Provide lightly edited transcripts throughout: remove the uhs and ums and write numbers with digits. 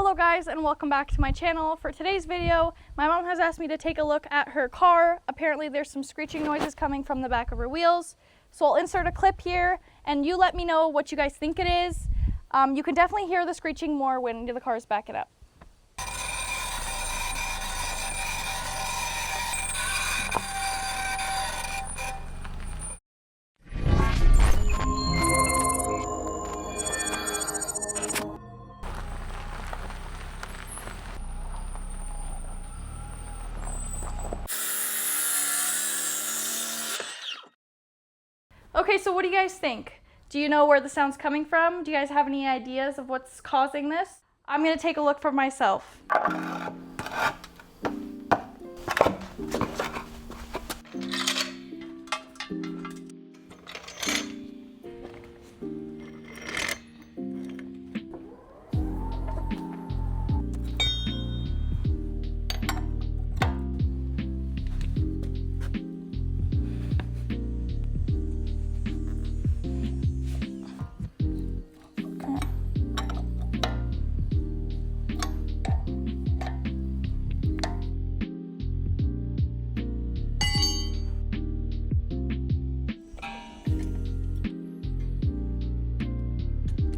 Hello guys, and welcome back to my channel. For today's video, my mom has asked me to take a look at her car. Apparently there's some screeching noises coming from the back of her wheels. So I'll insert a clip here and you let me know what you guys think it is. You can definitely hear the screeching more when the car is backing up. Okay, so what do you guys think? Do you know where the sound's coming from? Do you guys have any ideas of what's causing this? I'm gonna take a look for myself.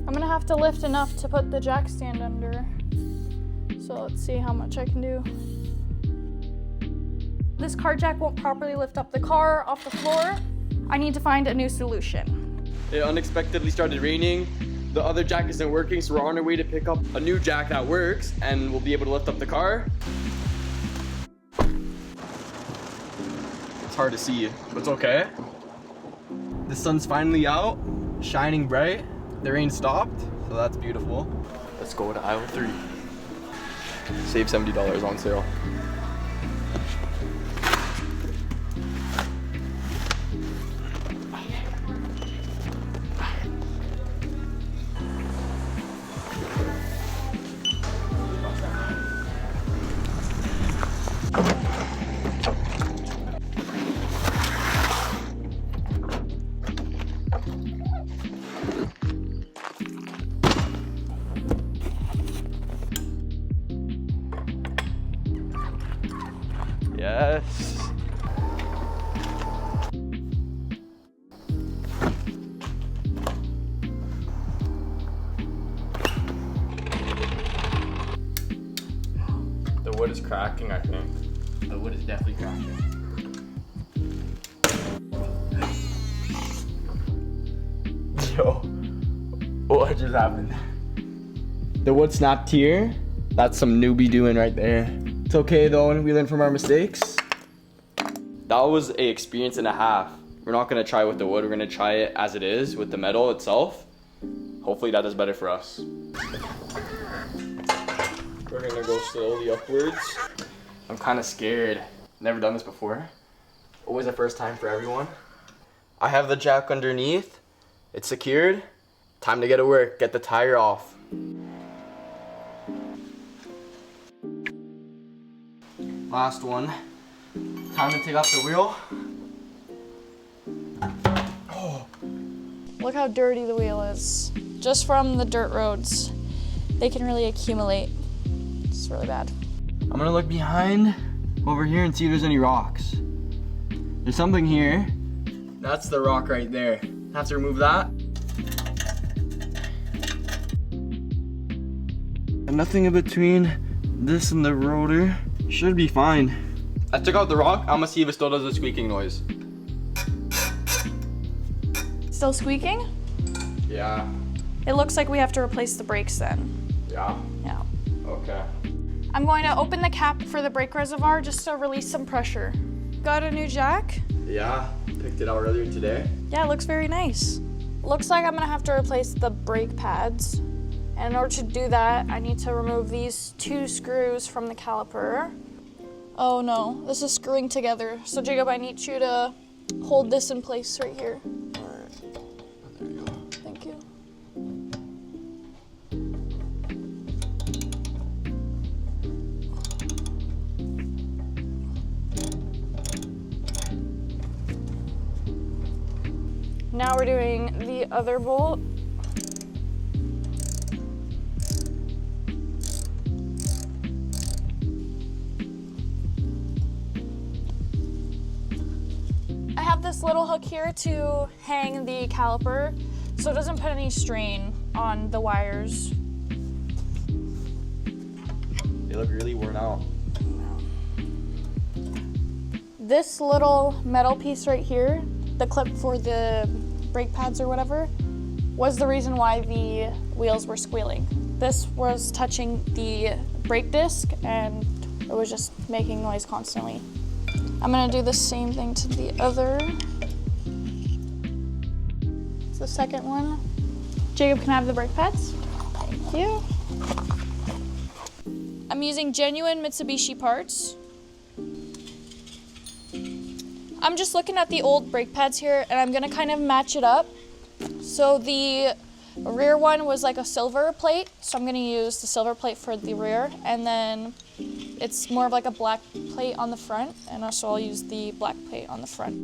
I'm gonna have to lift enough to put the jack stand under. So let's see how much I can do. This car jack won't properly lift up the car off the floor. I need to find a new solution. It unexpectedly started raining. The other jack isn't working, so we're on our way to pick up a new jack that works and we'll be able to lift up the car. It's hard to see, but it's okay. The sun's finally out, shining bright. The rain stopped, so that's beautiful. Let's go to aisle 3. Save $70 on sale. Yes. The wood is cracking, I think. The wood is definitely cracking. Yo, what just happened? The wood snapped here. That's some newbie doing right there. It's okay though, we learn from our mistakes. That was an experience and a half. We're not gonna try with the wood, we're gonna try it as it is with the metal itself. Hopefully that does better for us. We're gonna go slowly upwards. I'm kinda scared. Never done this before. Always a first time for everyone. I have the jack underneath. It's secured. Time to get to work, get the tire off. Last one. Time to take off the wheel. Oh. Look how dirty the wheel is. Just from the dirt roads. They can really accumulate. It's really bad. I'm gonna look behind over here and see if there's any rocks. There's something here. That's the rock right there. Have to remove that. And nothing in between this and the rotor. Should be fine. I took out the rock. I'm gonna see if it still does a squeaking noise. Still squeaking? Yeah. It looks like we have to replace the brakes then. Yeah? Yeah. Okay. I'm going to open the cap for the brake reservoir just to release some pressure. Got a new jack? Yeah, picked it out earlier today. Yeah, it looks very nice. Looks like I'm gonna have to replace the brake pads. And in order to do that, I need to remove these 2 screws from the caliper. Oh no, this is screwing together. So Jacob, I need you to hold this in place right here. All right. There you go. Thank you. Now we're doing the other bolt. this little hook here to hang the caliper so it doesn't put any strain on the wires. They look really worn out. This little metal piece right here, the clip for the brake pads or whatever, was the reason why the wheels were squealing. This was touching the brake disc and it was just making noise constantly. I'm gonna do the same thing to the other. It's the second one. Jacob, can I have the brake pads? Thank you. I'm using genuine Mitsubishi parts. I'm just looking at the old brake pads here and I'm gonna kind of match it up. So the rear one was like a silver plate, so I'm gonna use the silver plate for the rear, and then it's more of like a black plate on the front, and also I'll use the black plate on the front.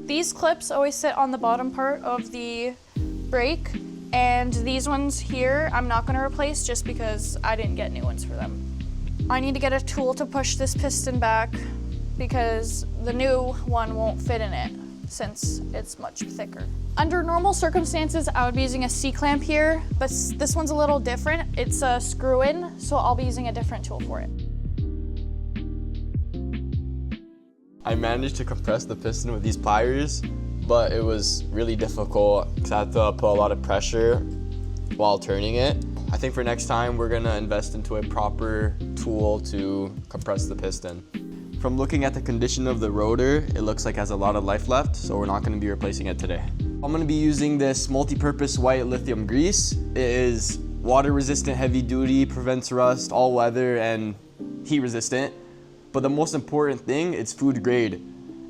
These clips always sit on the bottom part of the brake, and these ones here I'm not gonna replace just because I didn't get new ones for them. I need to get a tool to push this piston back because the new one won't fit in it since it's much thicker. Under normal circumstances, I would be using a C-clamp here, but this one's a little different. It's a screw-in, so I'll be using a different tool for it. I managed to compress the piston with these pliers, but it was really difficult because I had to put a lot of pressure while turning it. I think for next time, we're gonna invest into a proper tool to compress the piston. From looking at the condition of the rotor, it looks like it has a lot of life left, so we're not gonna be replacing it today. I'm gonna be using this multi-purpose white lithium grease. It is water resistant, heavy duty, prevents rust, all weather, and heat resistant. But the most important thing, it's food grade,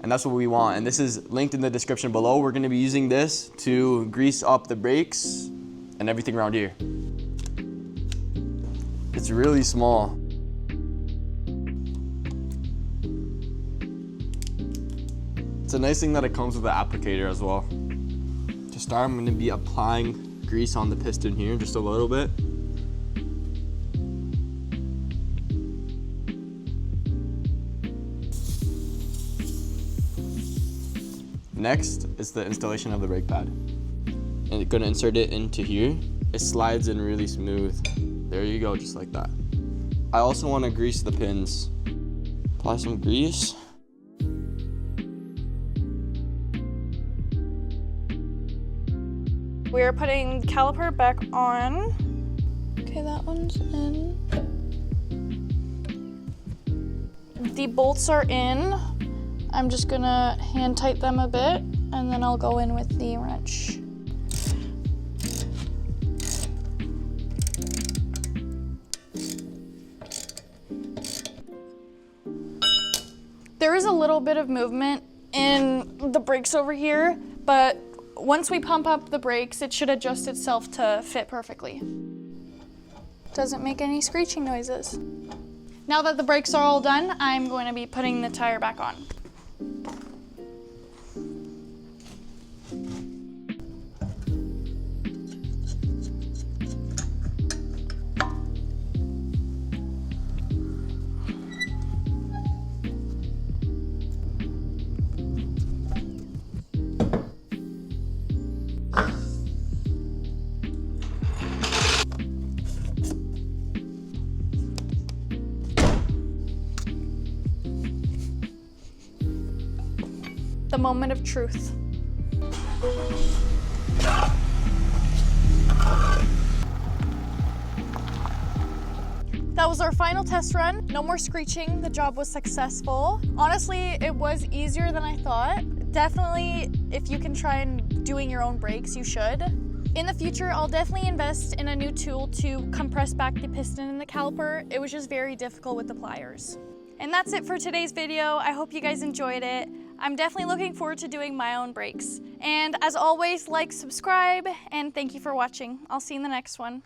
and that's what we want. And this is linked in the description below. We're gonna be using this to grease up the brakes and everything around here. It's really small. It's a nice thing that it comes with an applicator as well. To start, I'm gonna be applying grease on the piston here just a little bit. Next is the installation of the brake pad. And I'm gonna insert it into here. It slides in really smooth. There you go, just like that. I also wanna grease the pins. Apply some grease. We're putting the caliper back on. Okay, that one's in. The bolts are in. I'm just gonna hand tighten them a bit, and then I'll go in with the wrench. There is a little bit of movement in the brakes over here, but once we pump up the brakes, it should adjust itself to fit perfectly. Doesn't make any screeching noises. Now that the brakes are all done, I'm going to be putting the tire back on. The moment of truth. That was our final test run. No more screeching, the job was successful. Honestly, it was easier than I thought. Definitely, if you can try and doing your own brakes, you should. In the future, I'll definitely invest in a new tool to compress back the piston and the caliper. It was just very difficult with the pliers. And that's it for today's video. I hope you guys enjoyed it. I'm definitely looking forward to doing my own brakes. And as always, like, subscribe, and thank you for watching. I'll see you in the next one.